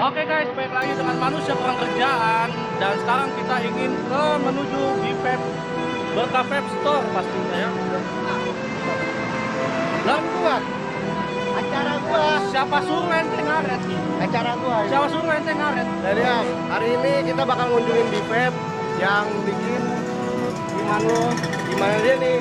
Oke guys, balik lagi dengan manusia kurang kerjaan. Dan sekarang kita ingin menuju di Berkah Vape Store pastinya ya. Lalu gua, Acara gua, siapa suruh ente ngaret? acara gua. Siapa suruh ente ngaret? Jadi ya, hari ini kita bakal ngunjungin di vape yang bikin gimana dia nih?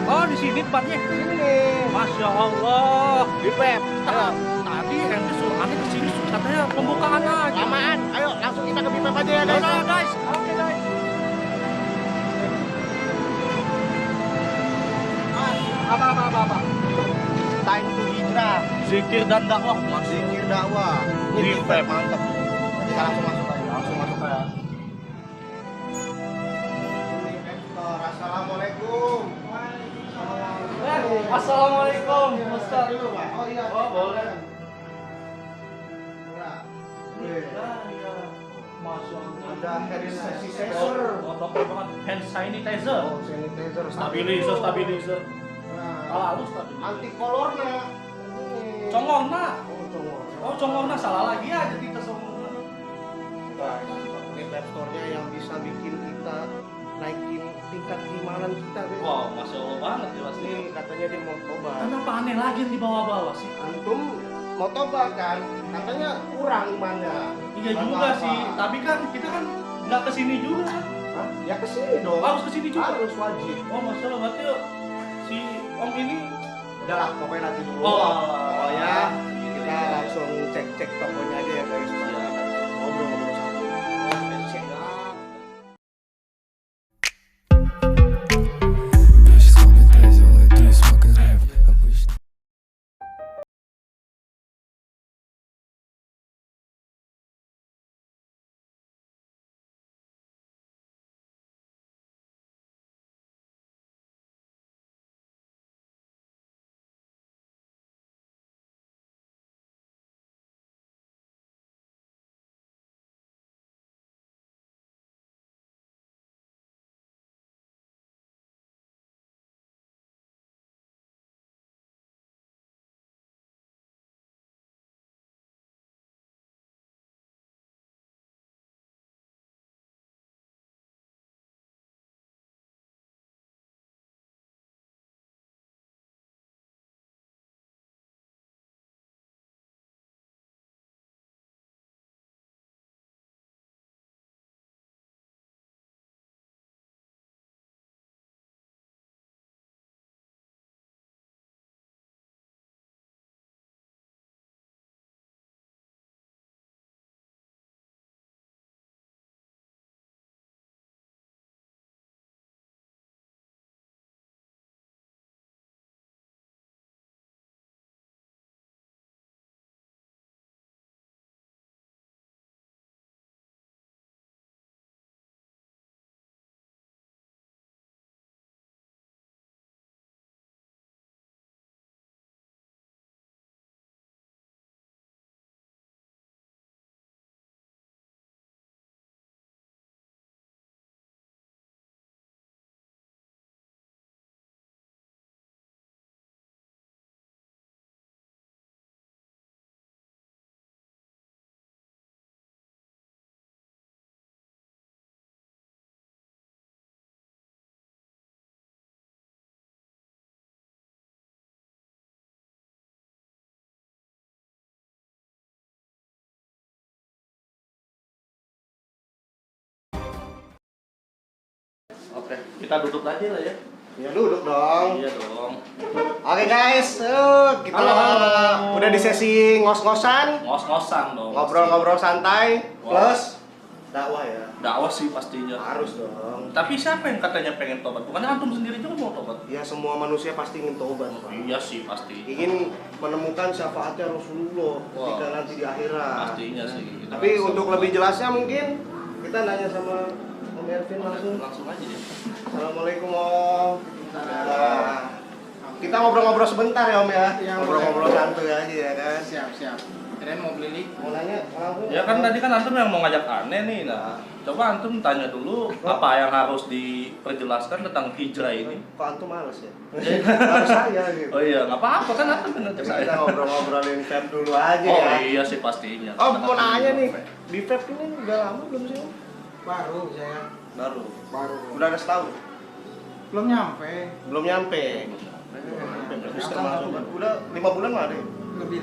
Oh, di sini tempatnya. Sini nih, Masya Allah. di vape. Ayo, Tadi ente suruh aneh ke sini katanya pembukaan aja. lamaan. Ayo, langsung kita ke vape aja ya guys. Udah guys. Oke guys. Apa? Time to hijrah, Zikir dan dakwah mas. zikir dakwah. Di Ini vape. vape mantap. Kita langsung masuk aja, langsung masuk aja. Assalamualaikum. Assalamualaikum Ustaz. Oh iya. Oh boleh. Masya Allah. Ada hand sanitizer. Oh, dokter banget. Hand sanitizer. Oh, sanitizer. Stabilizer. Nah, Salah halus tadi. anti kolorna. Congorna. Oh, congor. Oh, congorna salah lagi aja kita songorna. Guys, ini vape store-nya yang bisa bikin kita naikin tingkat keimanan kita, guys. Wow, Masya Allah banget ya pasti. Ini katanya dia mau tobat. Kenapa aneh lagi yang dibawa-bawa sih? Antum mau tobat kan? Katanya kurang imannya. Iya juga sih, tapi kan kita kan nggak kesini juga kan? Hah? Ya kesini dong. Harus kesini juga. Harus wajib. Oh, Masya Allah, berarti si Om ini. Udahlah, pokoknya nanti dulu. Oh, ya. Kita langsung cek tokonya aja ya guys. Iya. Ngobrol-ngobrol sama. Bitches call me crazy, all I do is smoke and rap. I wish. Oke, kita duduk aja lah ya. Ya duduk dong. Iya dong. Oke guys, kita Halo. udah di sesi ngos-ngosan, Ngos-ngosan dong. ngobrol-ngobrol santai, Wow. plus dakwah ya. Dakwah sih pastinya. Harus dong. Tapi siapa yang katanya pengen tobat? Bukannya antum sendiri juga mau tobat? Ya semua manusia pasti ingin tobat, Pak. Iya sih pasti. Ingin menemukan syafaatnya Rasulullah ketika nanti di akhirat. Pastinya sih. Kita Tapi langsung- untuk lebih jelasnya mungkin kita nanya sama Om Ervin langsung. langsung aja ya. Assalamualaikum Om. Nah, kita ngobrol-ngobrol sebentar ya Om ya. Iya, Ngobrol-ngobrol santai aja ya kan. Siap. kirain mau beli liquid. Mau nanya langsung. Ya kan tadi kan antum yang mau ngajak aneh nih. Nah, coba antum tanya dulu apa yang harus diperjelaskan tentang hijrah ini. Kok antum males ya? Harus saya gitu. Oh iya, nggak apa-apa kan antum kan ngajak saya. Kita ngobrol-ngobrolin vape dulu aja Oh ya. iya sih pastinya. Oh, mau nanya nih. Di vape ini udah lama belum sih? Baru saya. Baru. Baru. Udah ada setahun? Belum nyampe. Belum nyampe. Terus termasuk udah 5 bulan mah ada ya? Lebih.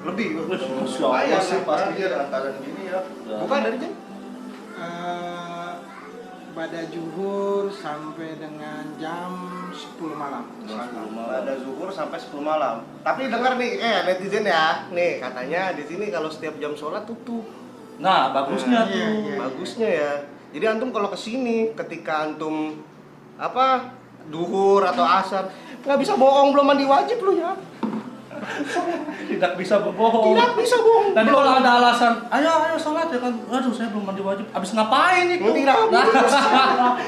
Lebih. Masya Allah sih pasti antara gini ya. Ya. Bukan dari jam? Pada zuhur sampai dengan jam 10 malam. Pada zuhur sampai 10 malam. Tapi dengar nih, netizen ya. Nih, katanya di sini kalau setiap jam sholat tutup. Nah, bagusnya Iya, tuh. iya. Bagusnya ya. Jadi antum kalau kesini ketika antum duhur atau asar nggak bisa bohong, belum mandi wajib lu ya. Tidak bisa berbohong. Tidak bisa bohong. Tadi kalau ada alasan, ayo sholat ya kan. Aduh, saya belum mandi wajib. Abis ngapain itu? Tidak bisa.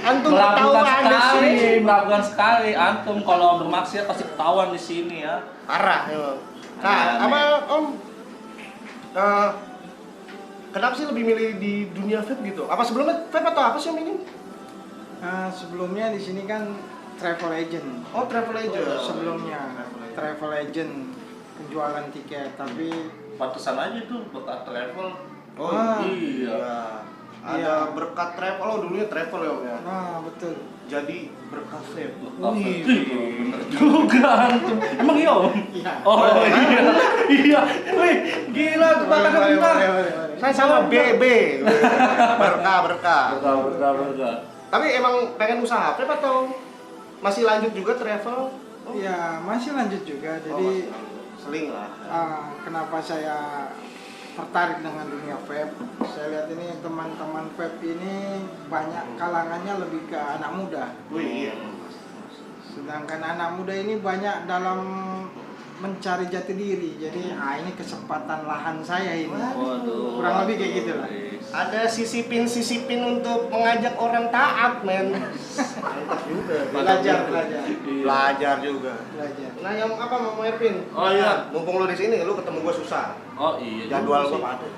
Antum Melakukan ketahuan di sekali, sini. melakukan sekali. Antum kalau bermaksiat pasti ketahuan di sini ya. Parah emang. Nah, apa Om? Kenapa sih lebih milih di dunia vape gitu? Apa sebelumnya vape atau apa sih Om ini? Sebelumnya di sini kan travel agent. Oh, travel agent. Sebelumnya travel agent penjualan tiket, tapi Pantesan aja tuh berkat travel. Oh iya. Ada Iya. berkat travel. Oh, dulunya travel ya Om ya. betul. Jadi berkat vape. Wih, bener juga antum. Emang iya Om? Iya. Oh iya. Iya. Wih, gila tuh bakal bentar. Saya sama BB. Berkah. Berkah. Tapi emang pengen usaha vape atau masih lanjut juga travel? Ya masih lanjut juga. Jadi seling lah. kenapa saya tertarik dengan dunia vape? Saya lihat ini teman-teman vape ini banyak kalangannya lebih ke anak muda. Wih, iya. Sedangkan anak muda ini banyak dalam mencari jati diri. Jadi ini kesempatan lahan saya ini. Waduh. Kurang lebih kayak gitu lah. Ada sisipin untuk mengajak orang taat, men. Mantap juga. Belajar juga. Nah, yang apa mau Ervin? Oh iya. Mumpung lu di sini, lu ketemu gua susah. Oh iya. Jadwal juga gua sih. padat.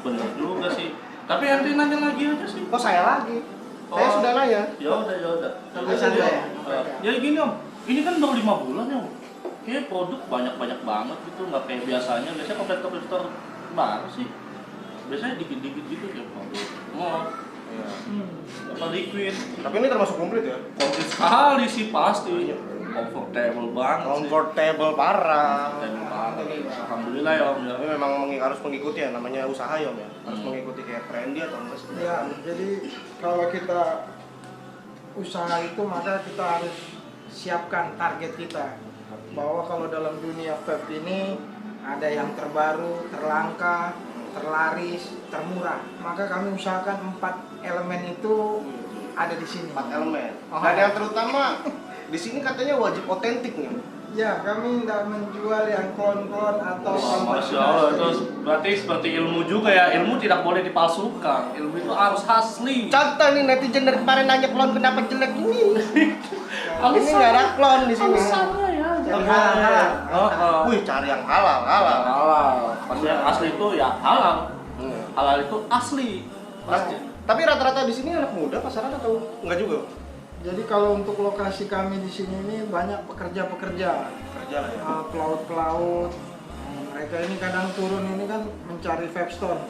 Bener juga sih. Tapi nanti nanya lagi aja sih. Kok saya lagi? Saya Oh. sudah nanya. Ya udah. Santai ya? Ya gini Om. Ini kan baru 5 bulan ya Om. Kayaknya produk banyak banget gitu, nggak kayak biasanya. Biasanya kompetitor baru sih. Biasanya dikit-dikit gitu ya produk. Iya. Apa liquid. Tapi ini termasuk komplit ya? Komplit sekali sih pasti. Comfortable banget sih. Comfortable parah. Comfortable banget. Alhamdulillah ya Om ya. Tapi memang harus mengikuti ya, namanya usaha ya Om ya. Harus Hmm. mengikuti kayak trendy atau enggak sih? Ya, jadi kalau kita usaha itu maka kita harus siapkan target kita. Bahwa kalau dalam dunia vape ini ada yang terbaru, terlangka, terlaris, termurah. Maka kami usahakan 4 elemen itu ada di sini. 4 elemen. Oh. Dan yang terutama di sini katanya wajib otentik nih. Ya, kami tidak menjual yang klon-klon atau Masya Allah, itu berarti seperti ilmu juga ya. Ilmu tidak boleh dipalsukan. Ilmu itu harus asli. Contoh nih netizen dari kemarin nanya klon kenapa jelek ini. Ini nggak ada klon di sini. Alasannya ya. Jadi halal. Wih, cari yang halal. Halal. Maksudnya yang asli itu ya halal. Halal itu asli. Pasti. Tapi rata-rata di sini anak muda pasaran atau enggak juga? Jadi kalau untuk lokasi kami di sini ini banyak pekerja-pekerja, Kerja lah ya. pelaut-pelaut. Mereka ini kadang turun ini kan mencari vape store.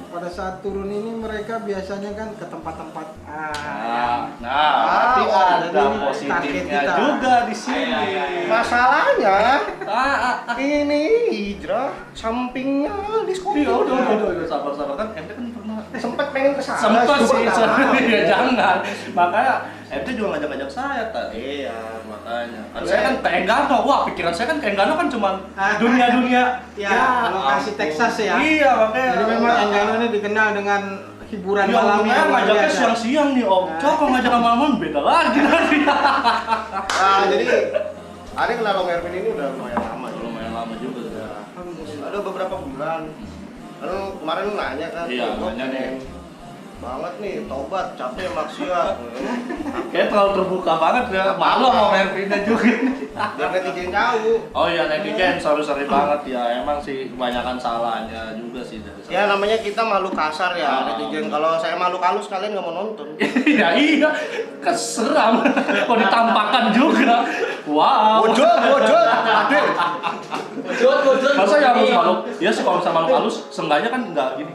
Pada saat turun ini mereka biasanya kan ke tempat-tempat. Berarti ada jadi positifnya target kita. juga di sini. Masalahnya Ah. ini hijrah sampingnya diskotik. Iya, udah, sabar kan. Ente kan pernah Sempet pengen kesana. sempat cuma sih, nggak mau. ya jangan. Makanya ente juga ngajak-ngajak saya tadi. Iya. Makanya. Kan saya kan ke Enggano. Wah, pikiran saya kan ke Enggano kan cuma dunia-dunia. Ya, lokasi ampun. Texas ya. Iya, makanya. Jadi memang Enggano ini dikenal dengan hiburan Ya, malam untungnya yang luar ngajaknya biasa. siang-siang nih Om. Coba kalau ngajak malam beda lagi nanti. Nah, jadi Ari kenal Om Ervin ini udah lumayan lama. Lumayan lama juga. Alhamdulillah. Ada beberapa bulan. Lalu kemarin lu nanya kan? Iya, gua nanya nih. pengen banget nih, tobat, capek maksiat. Kayak terlalu terbuka banget ya. Malu sama Melvinnya juga. Biar netizen tahu. Oh iya, netizen sorry banget ya. Emang sih kebanyakan salahnya juga sih dari saya. Ya namanya kita makhluk kasar ya, Ah. netizen. Kalau saya makhluk halus kalian nggak mau nonton. Ya iya, keseram. Kok ditampakkan juga. Wow. Bojot, hadir. Masa yang halus makhluk? Ya sih kalau misalnya makhluk halus, seenggaknya kan enggak gini.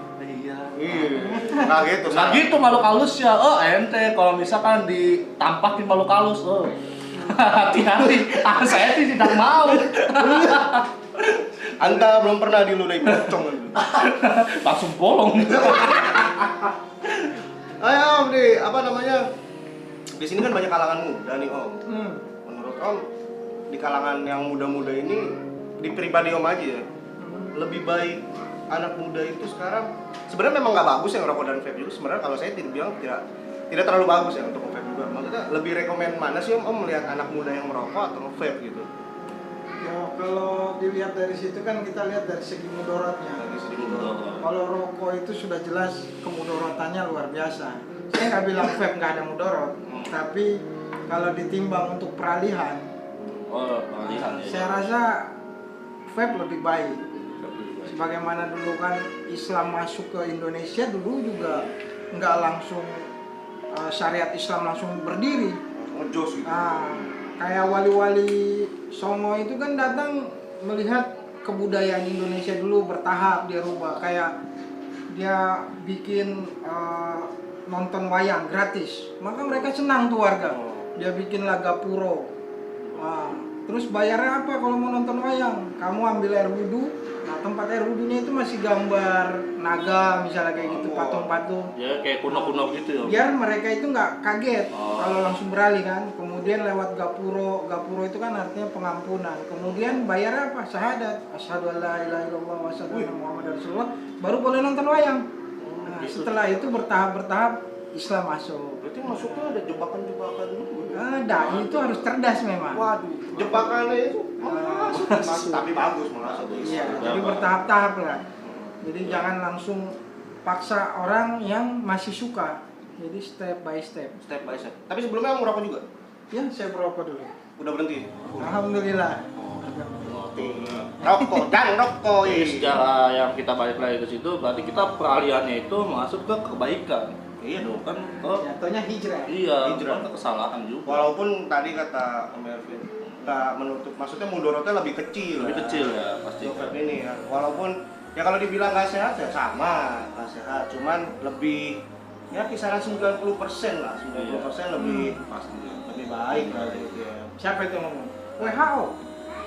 Iya. Nah gitu. Nah gitu makhluk halus ya, ente kalau misalkan ditampakin makhluk halus, hati-hati, saya sih tidak mau. Anda belum pernah diludahi pocong. Langsung bolong. Ayo Om, apa namanya? Di sini kan banyak kalangan muda nih Om. Menurut Om, di kalangan yang muda-muda ini, di pribadi Om aja ya, lebih baik anak muda itu sekarang sebenarnya memang nggak bagus ya ngerokok dan vape juga. Sebenarnya kalau saya tidak bilang tidak terlalu bagus ya untuk vape juga. Maksudnya lebih rekomen mana sih Om melihat anak muda yang merokok atau vape gitu? Ya kalau dilihat dari situ kan kita lihat dari segi mudaratnya. Dari segi mudarat. Kalau rokok itu sudah jelas kemudaratannya luar biasa. Saya nggak bilang vape nggak ada mudarat, tapi kalau ditimbang untuk peralihan, Peralihan ya. saya rasa vape lebih baik. Sebagaimana dulu kan Islam masuk ke Indonesia dulu juga nggak langsung syariat Islam langsung berdiri. Ngejos gitu. Kayak wali-wali Songo itu kan datang melihat kebudayaan Indonesia dulu bertahap dia rubah. Kayak dia bikin nonton wayang gratis, maka mereka senang tuh warga. Dia bikin Lagapuro. Terus bayarnya apa kalau mau nonton wayang? Kamu ambil air wudhu. Nah tempat air wudhunya itu masih gambar naga misalnya kayak gitu, patung-patung. Ya kayak kuno-kuno gitu ya. Biar mereka itu nggak kaget kalau langsung beralih kan. Kemudian lewat gapuro itu kan artinya pengampunan. Kemudian bayarnya apa? Syahadat. Asyhadu an la ilaha illallah wa asyhadu anna Muhammadar Rasulullah. Baru boleh nonton wayang. Nah, setelah itu bertahap Islam masuk. Berarti masuknya ada jebakan-jebakan dulu. Dai itu harus cerdas memang. Waduh, jebakannya itu masuk. Tapi bagus malah. Iya, jadi bertahap-tahap lah. Jadi jangan langsung paksa orang yang masih suka. Jadi step by step. Step by step. Tapi sebelumnya kamu merokok juga? Ya, saya merokok dulu. Udah berhenti? Alhamdulillah. Rokok dan rokok. Jadi secara yang kita balik lagi ke situ, berarti kita peralihannya itu masuk ke kebaikan. Iya dong. Kan ke Jatuhnya hijrah. iya, Hijrah. bukan ke kesalahan juga. Walaupun tadi kata Om Ervin nggak menutup, maksudnya mudorotnya lebih kecil. Lebih kecil ya pasti. Untuk vape ini ya. Walaupun ya kalau dibilang nggak sehat ya sama, nggak sehat. Cuman lebih ya kisaran 90% lah, 90% lebih Pasti. lebih baik lah gitu ya. Siapa itu ngomong? WHO.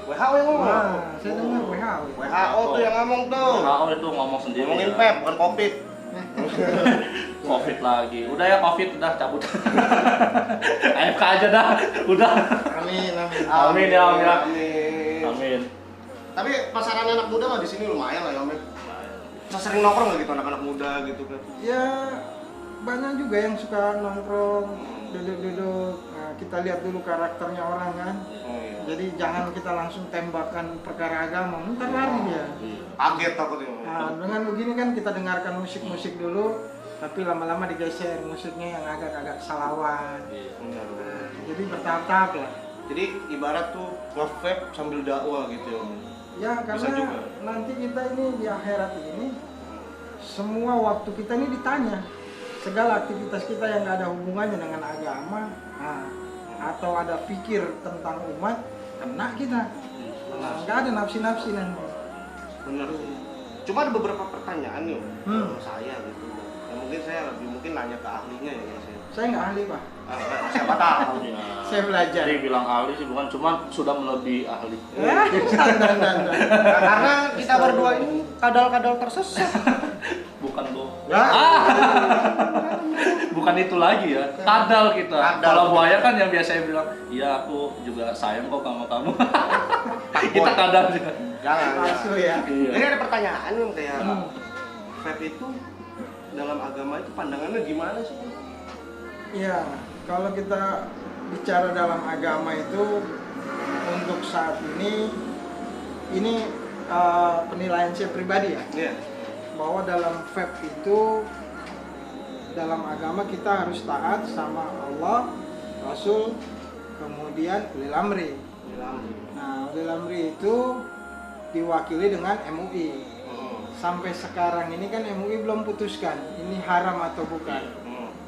WHO yang ngomong. Wah, saya dengar WHO. WHO tuh yang ngomong tuh. WHO itu ngomong sendiri. Ngomongin ya. vape bukan covid. Covid lagi. Udah ya Covid udah cabut. AFK aja dah. Udah. Amin. Amin ya Om ya. Amin. Amin. Tapi pasaran anak muda mah di sini lumayan lah ya Om. Bisa sering nongkrong nggak gitu anak-anak muda gitu kan? Ya banyak juga yang suka nongkrong, duduk-duduk. Nah, kita lihat dulu karakternya orang kan. Oh iya. Jadi jangan kita langsung tembakan perkara agama, ntar lari dia. Kaget takutnya. Nah, dengan begini kan kita dengarkan musik-musik dulu, tapi lama-lama digeser musiknya yang agak-agak salawat. Benar. Jadi bertahap-tahap lah. Jadi ibarat tuh nge-vape sambil dakwah gitu ya Om. Ya Bisa karena juga. nanti kita ini di akhirat ini semua waktu kita ini ditanya segala aktivitas kita yang nggak ada hubungannya dengan agama, atau ada pikir tentang umat, kena kita. Nggak ada nafsi-nafsi nanti. Benar. Cuma ada beberapa pertanyaan nih Om, Hmm. ke saya gitu. Yang mungkin saya lebih mungkin nanya ke ahlinya ya Mas. Saya nggak ahli pak, Siapa tahu. Ya. saya belajar. Jadi bilang ahli sih bukan, cuma sudah melebihi ahli. Karena kita berdua ini kadal-kadal tersesat. Bukan tuh. Ya. Bukan itu lagi ya. Kadal kita. Kadal. Kalau buaya kan yang biasanya bilang, "Iya, aku juga sayang kok sama kamu." Kita kadal juga. Jangan. Palsu ya. Iya. Ini ada pertanyaan nih Om, kayak vape itu dalam agama itu pandangannya gimana sih? Ya, kalau kita bicara dalam agama itu untuk saat ini penilaian saya pribadi ya, Iya. bahwa dalam vape itu dalam agama kita harus taat sama Allah, Rasul, kemudian ulil amri. Nah, ulil amri itu diwakili dengan MUI. Sampai sekarang ini kan MUI belum putuskan ini haram atau bukan.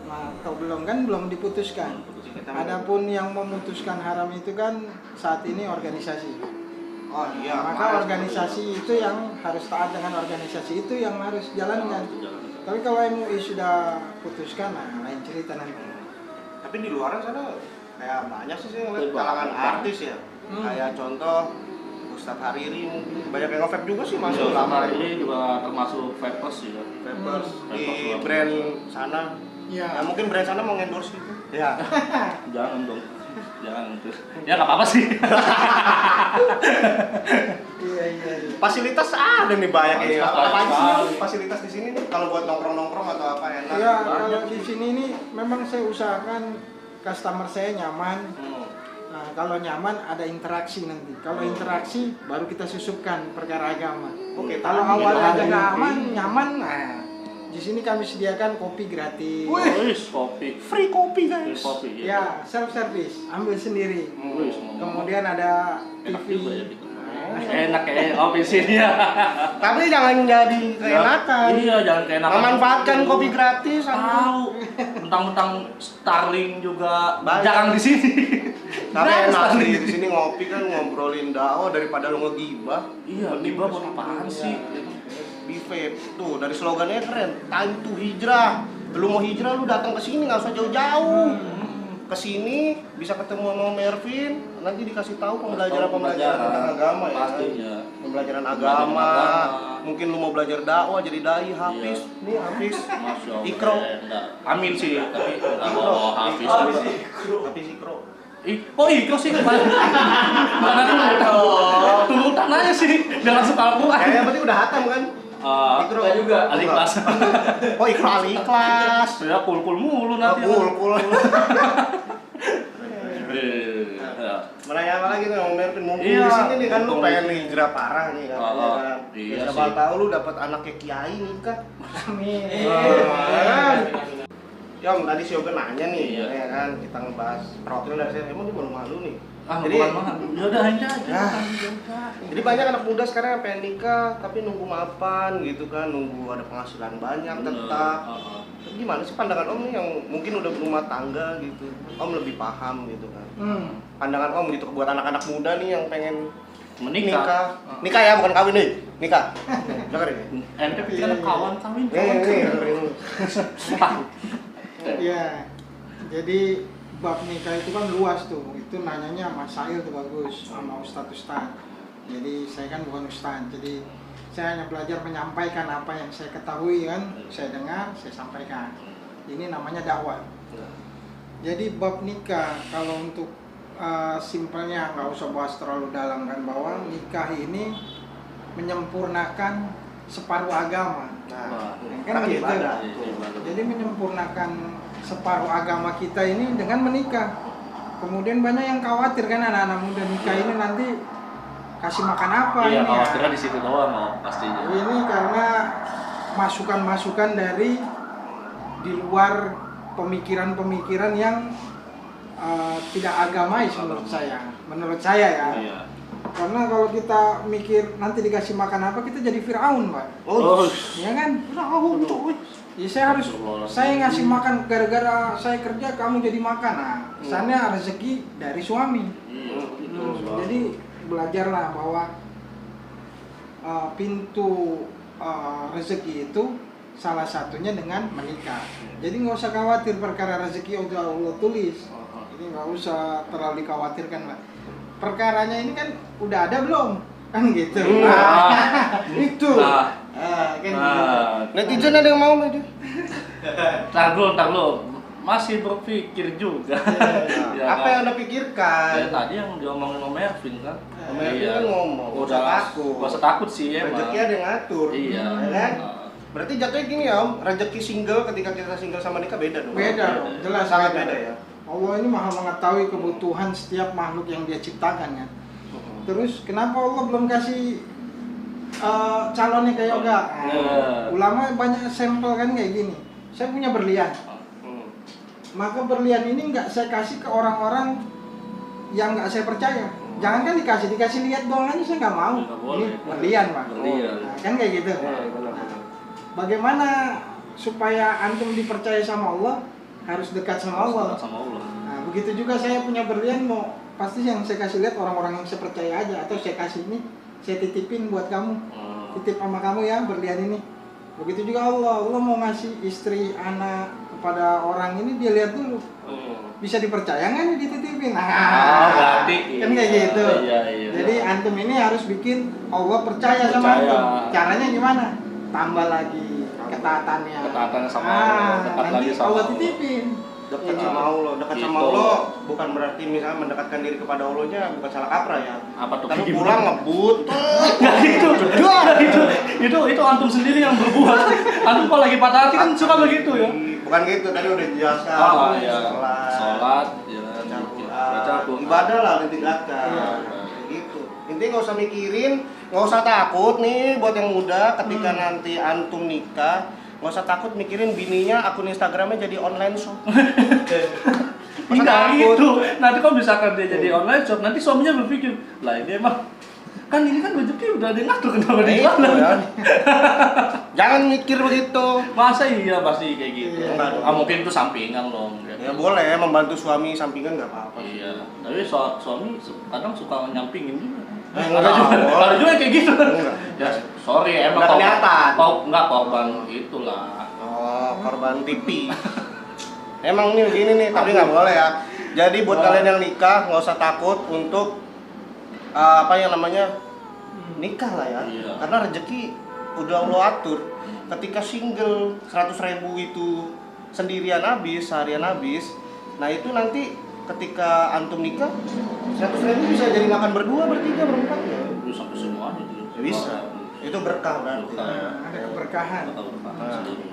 Nah, kalau belum diputuskan. Adapun yang memutuskan haram itu kan saat ini organisasi. Oh iya. Maka organisasi itu yang harus taat dengan organisasi itu yang harus jalankan. Tapi kalau MUI sudah putuskan, nah lain cerita nanti. Tapi di luar sana kayak banyak sih yang lihat kalangan artis ya. Kayak contoh Ustadz Hariri mungkin banyak yang nge-vape juga sih masuk. Hariri juga termasuk vapers juga. Vapers di brand sana. Ya mungkin brand sana mau endorse gitu. Ya. Jangan dong. Jangan terus. Ya nggak apa-apa sih. Iya. Fasilitas ada nih banyak ya. Apa sih sekali. fasilitas di sini nih kalau buat nongkrong-nongkrong atau apa enak? Iya, kalau di sini nih memang saya usahakan customer saya nyaman. Nah, kalau nyaman ada interaksi nanti. Kalau interaksi baru kita susupkan perkara agama. Oke, Kalau tadi awal ada aja ini. nggak aman, nyaman. Nah, di sini kami sediakan kopi gratis. Wis kopi. Free kopi guys. Kopi. Ya, self service, ambil sendiri. Wis. Kemudian ada enak TV. juga ya gitu. Enak kayak kopi sini ya. Tapi jangan jadi keenakan. Iya, jangan keenakan. Memanfaatkan kopi gratis. Tahu. Mentang-mentang Starling juga Banyak. jarang di sini. Tapi Jarang enak Starling. sih di sini ngopi kan ngobrolin dakwah daripada lu ngegibah. Iya, tiba buat apaan sih? Di vape tuh dari slogannya keren. Time to hijrah. Lu mau hijrah lu datang ke sini nggak usah jauh-jauh. Ke sini bisa ketemu sama Mervin, nanti dikasih tahu pembelajaran tentang agama ya. Pastinya. Pembelajaran Pembelajaran agama. agama. Mungkin lu mau belajar dakwah jadi dai, hafiz. Iya. Nih hafiz. Masya Allah. Ikro. Enggak. Amin sih, tapi enggak mau hafiz. Hafiz ikro. Oh ikro sih mana tuh turutan aja sih jangan suka Al-Quran. Kayaknya berarti udah hatam kan? Ikro juga Al-Ikhlas. Oh ikro al-ikhlas. Ya kul mulu nanti. Kul. Iya. Menanya apa lagi nih Om Mervin? Mumpung Iya, di sini nih kan lu mumpung pengen di sini. hijrah parah nih katanya Oh, kan. iya Siapa sih. tahu lu dapat anaknya kiai nih kan. Amin. Ya Om tadi si Yoga nanya nih Iya. ya kan kita ngebahas perwakilan dari saya. Emang dia malu malu nih. Jadi ya udah aja. Ya. Jadi banyak anak muda sekarang yang pengen nikah tapi nunggu mapan gitu kan, nunggu ada penghasilan banyak tetap. Tapi gimana sih pandangan Om nih yang mungkin udah berumah tangga gitu? Om lebih paham gitu kan. Pandangan Om gitu buat anak-anak muda nih yang pengen Menikah. Nikah ya, bukan kawin nih. Nikah. Dengerin ya. Ente pikiran kawan kawin. Nih, dengerin. Ya, jadi bab nikah itu kan luas tuh. Itu nanyanya masail tuh bagus sama ustadz. Jadi saya kan bukan ustadz. Jadi saya hanya belajar menyampaikan apa yang saya ketahui kan, saya dengar, saya sampaikan. Ini namanya dakwah. Jadi bab nikah kalau untuk simpelnya nggak usah bahas terlalu dalam kan, bahwa nikah ini menyempurnakan separuh agama. Nah, Kan gitu. ibadah. Jadi menyempurnakan separuh agama kita ini dengan menikah. Kemudian banyak yang khawatir kan anak-anak muda nikah ini nanti kasih makan apa Iya, ini ya. khawatirnya di situ doang Om, pastinya. Ini karena masukan-masukan dari di luar pemikiran-pemikiran yang tidak agamais menurut saya ya. Iya. Karena kalau kita mikir nanti dikasih makan apa, kita jadi Firaun, Pak. Oh, Ya kan? Firaun tuh. Ya saya ngasih makan gara-gara saya kerja kamu jadi makan. Nah, kesannya rezeki dari suami. iya. Jadi belajarlah bahwa pintu rezeki itu salah satunya dengan menikah. Jadi nggak usah khawatir perkara rezeki udah Allah tulis. Ini nggak usah terlalu dikhawatirkan lah. Perkaranya ini kan udah ada belum? Kan gitu. Itu. Kan gitu. Netizen ada yang mau nih. Ntar dulu. Masih berpikir juga. Ya, Apa yang Anda pikirkan? Kayak tadi yang diomongin sama Mervin kan. Om Mervin kan ngomong, Udah usah takut. Gak usah takut sih emang. Rezeki ada yang ngatur. Iya. Ya kan? Berarti jatuhnya gini ya Om, rezeki single ketika kita single sama nikah beda dong. Beda dong, jelas Sangat beda ya. Allah ini maha mengetahui kebutuhan setiap makhluk yang dia ciptakan kan. Terus kenapa Allah belum kasih calonnya kayak yoga? Iya. Ulama banyak sampel kan kayak gini. saya punya berlian. Hmm. Maka berlian ini nggak saya kasih ke orang-orang yang nggak saya percaya. Jangan kan dikasih lihat doang aja, saya nggak mau. Nggak boleh. Ini berlian, Pak. Berlian. Nah, kan kayak gitu. Benar-benar. Bagaimana supaya antum dipercaya sama Allah, harus dekat sama Allah. Sama Allah. Nah, begitu juga saya punya berlian, mau pasti yang saya kasih lihat orang-orang yang saya percaya aja, atau saya kasih ini, saya titipin buat kamu, titip sama kamu ya berlian ini. Begitu juga Allah mau ngasih istri, anak kepada orang ini, dia lihat dulu bisa dipercaya nggak nih dititipin. Berarti Kan kayak gitu. Iya. Jadi antum ini harus bikin Allah percaya sama antum. Caranya gimana? Tambah lagi ketaatannya. Ketaatannya sama Allah, dekat nanti lagi sama Allah Allah. titipin. Dekat sama Allah, dekat sama Gitu. Allah bukan berarti misalnya mendekatkan diri kepada Allahnya bukan salah kaprah ya. Apa tuh? Tapi Gimana? pulang ngebut. itu antum sendiri yang berbuat. Antum kalau lagi patah hati kan suka begitu ya. Bukan gitu, tadi udah jelaskan. Iya. Sholat, ya kan. Baca Al-Quran. Ibadah lah ditingkatkan. Iya. Kayak gitu. Intinya nggak usah mikirin, nggak usah takut nih buat yang muda ketika nanti antum nikah, nggak usah takut mikirin bininya akun Instagramnya jadi online shop. Enggak gitu. Nanti kalau misalkan dia jadi online shop, nanti suaminya berpikir, lah ini emang kan ini kan rezeki udah ada yang ngatur kenapa dia Itu jualan? ya. Jangan mikir begitu. Masa iya pasti kayak gitu. Iya. Mungkin itu sampingan loh. Ya boleh membantu suami sampingan nggak apa-apa. Iya. Tapi suami kadang suka nyampingin juga. Enggak. Ada juga yang kayak gitu. Enggak. Ya, sorry emang Nggak kelihatan. Enggak korban itulah. Oh, korban TV. Emang nih begini nih, tapi nggak boleh ya. Jadi buat kalian yang nikah nggak usah takut untuk apa yang namanya nikah lah ya. Iya. Karena rezeki udah Allah atur. Ketika single 100.000 itu sendirian habis, seharian habis. Nah itu nanti ketika antum nikah 100.000 bisa jadi makan berdua, bertiga, berempat ya. Bisa sampai semuanya gitu. Bisa. Itu berkah berarti. Berkah ya. Ada keberkahan. Nah. Sendiri.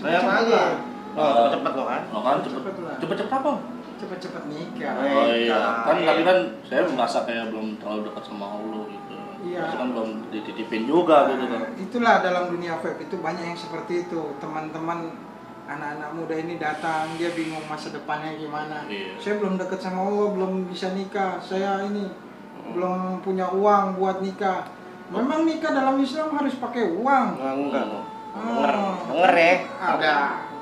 Sayang aja. Oh, cepet loh kan. Lo kan cepet apa? Cepet-cepet nikah. Oh iya, kan tapi kan saya merasa kayak belum terlalu dekat sama Allah gitu. Iya. Masih kan belum dititipin juga gitu kan. Itulah dalam dunia vape itu banyak yang seperti itu. Teman-teman anak-anak muda ini datang, dia bingung masa depannya gimana. Iya. Saya belum dekat sama Allah, belum bisa nikah. Saya ini belum punya uang buat nikah. Memang nikah dalam Islam harus pakai uang. Enggak. Ah. Denger ya. Ada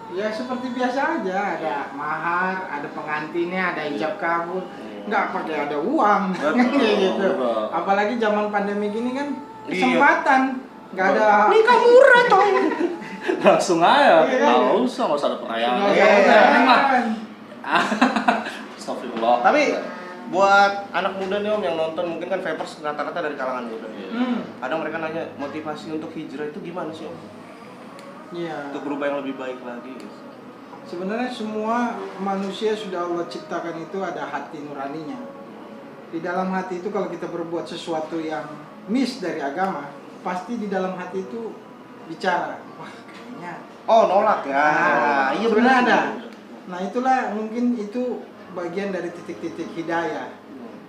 ya seperti biasa aja, ada mahar, ada pengantinnya, ada ijab kabul. Nggak pakai ada uang. Kayak gitu. Apalagi zaman pandemi gini kan kesempatan. Nggak ada nikah murah toh. Langsung aja, Iya. nggak usah ada perayaan. Nggak Iya. usah ada. Astagfirullah. Tapi buat anak muda nih Om yang nonton mungkin kan vapers rata-rata dari kalangan muda. Kadang mereka nanya motivasi untuk hijrah itu gimana sih Om? Iya. Untuk berubah yang lebih baik lagi. Sebenarnya semua manusia sudah Allah ciptakan itu ada hati nuraninya. Di dalam hati itu kalau kita berbuat sesuatu yang miss dari agama, pasti di dalam hati itu bicara, wah kayaknya. Oh nolak ya. Iya benar ada. Nah itulah mungkin itu bagian dari titik-titik hidayah.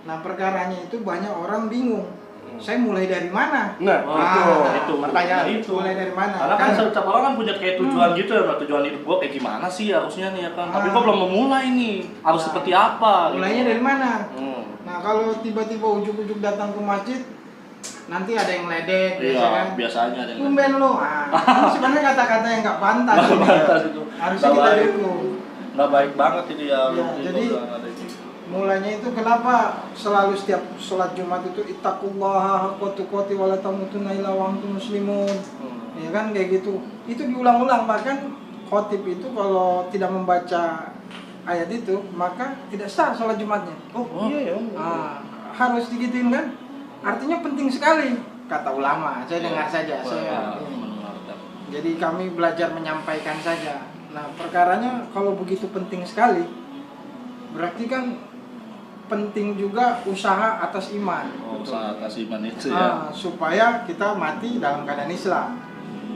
Nah perkaranya itu banyak orang bingung. Saya mulai dari mana? Nah, itu pertanyaan. itu. Mulai dari mana? Karena kan setiap orang kan punya kayak tujuan gitu ya, tujuan hidup gua kayak gimana sih harusnya nih ya kan. Tapi gua belum memulai nih, harus seperti apa? Mulainya gitu. dari mana? Hmm. Nah kalau tiba-tiba ujuk-ujuk datang ke masjid, nanti ada yang ledek, Iya, kan? biasanya ada yang Tumben lo, ini sebenarnya kata-kata yang nggak pantas. nggak gitu. pantas itu. Harusnya Nggak kita baik. dukung. Nggak baik banget itu ya. Ya, jadi mulanya itu kenapa selalu setiap sholat Jumat itu ittaqullaha haqqa tuqati wa la tamutunna illa wa antum muslimun. Ya kan kayak gitu. Itu diulang-ulang, bahkan khotib itu kalau tidak membaca ayat itu maka tidak sah sholat Jumatnya. Oh iya ya. Harus digituin kan? Artinya penting sekali kata ulama. Saya dengar saja. Jadi kami belajar menyampaikan saja. Nah perkaranya kalau begitu penting sekali, berarti kan penting juga usaha atas iman. Usaha atas iman itu ya. Supaya kita mati dalam keadaan Islam.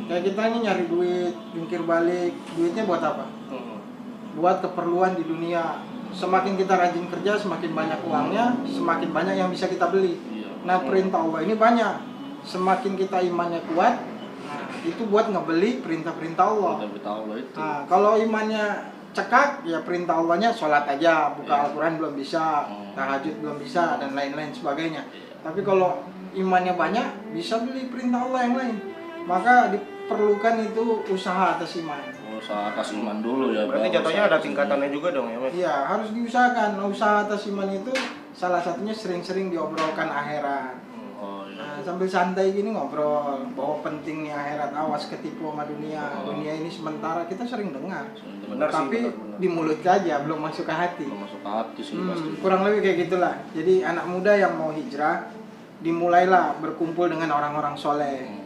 Kayak kita ini nyari duit, jungkir balik, duitnya buat apa? Buat keperluan di dunia. Semakin kita rajin kerja, semakin banyak uangnya, semakin banyak yang bisa kita beli. Nah perintah Allah ini banyak. Semakin kita imannya kuat, itu buat ngebeli perintah-perintah Allah. Kita Allah itu. Nah, kalau imannya cekak, ya perintah Allahnya sholat aja, buka Iya. Al-Quran belum bisa, tahajud belum bisa, dan lain-lain sebagainya. Iya. Tapi kalau imannya banyak, bisa beli perintah Allah yang lain. Maka diperlukan itu usaha atas iman. Usaha atas iman dulu ya. Berarti Bang. jatuhnya Usaha ada atas tingkatannya juga dong ya, Mas? Iya, harus diusahakan. Nah, usaha atas iman itu salah satunya sering-sering diobrolkan akhirat. iman. Oh iya. Nah, sambil santai gini ngobrol bahwa pentingnya akhirat, awas ketipu sama dunia. Oh. Dunia ini sementara, kita sering dengar. Benar sih, Tapi benar. di mulut aja, belum masuk ke hati. Belum masuk ke hati sih pasti. Kurang lebih kayak gitulah. Jadi anak muda yang mau hijrah, dimulailah berkumpul dengan orang-orang soleh.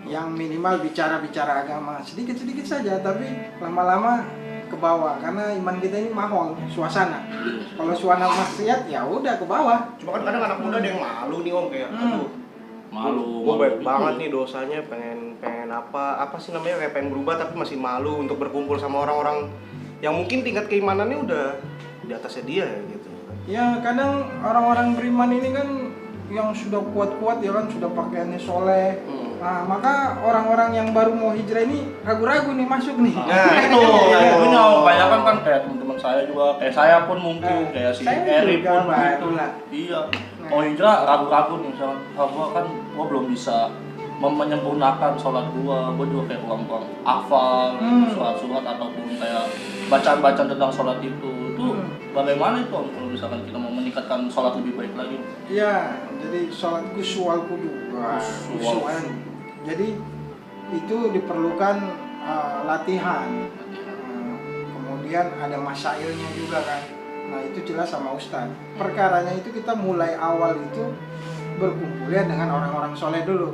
Yang minimal bicara-bicara agama sedikit-sedikit saja, tapi lama-lama ke bawah karena iman kita ini mahal suasana. Kalau suasana maksiat ya udah ke bawah. Cuma kan kadang anak muda ada yang malu nih Om, kayak aduh, Malu. gue baik gitu. banget nih dosanya, pengen apa sih namanya, kayak pengen berubah tapi masih malu untuk berkumpul sama orang-orang yang mungkin tingkat keimanannya udah di atasnya dia ya gitu. Ya kadang orang-orang beriman ini kan yang sudah kuat-kuat ya kan, sudah pakaiannya soleh. Nah, maka orang-orang yang baru mau hijrah ini ragu-ragu nih masuk nih. Nah, itu kayak gini kebanyakan kan kayak teman-teman saya juga, kayak saya pun mungkin kayak si saya Eri juga, pun Pak, begitu. itulah. Iya. Oh hijrah ragu-ragu nih misalkan, gua belum bisa menyempurnakan sholat gua juga kayak kurang hafal surat-surat ataupun kayak bacaan-bacaan tentang sholat itu bagaimana itu Om, kalau misalkan kita mau meningkatkan sholat lebih baik lagi? Iya, jadi sholat kusual kudu. Kusuan. Jadi itu diperlukan latihan. Kemudian ada masailnya juga kan. Nah itu jelas sama Ustadz. Perkaranya itu kita mulai awal itu berkumpul ya dengan orang-orang soleh dulu.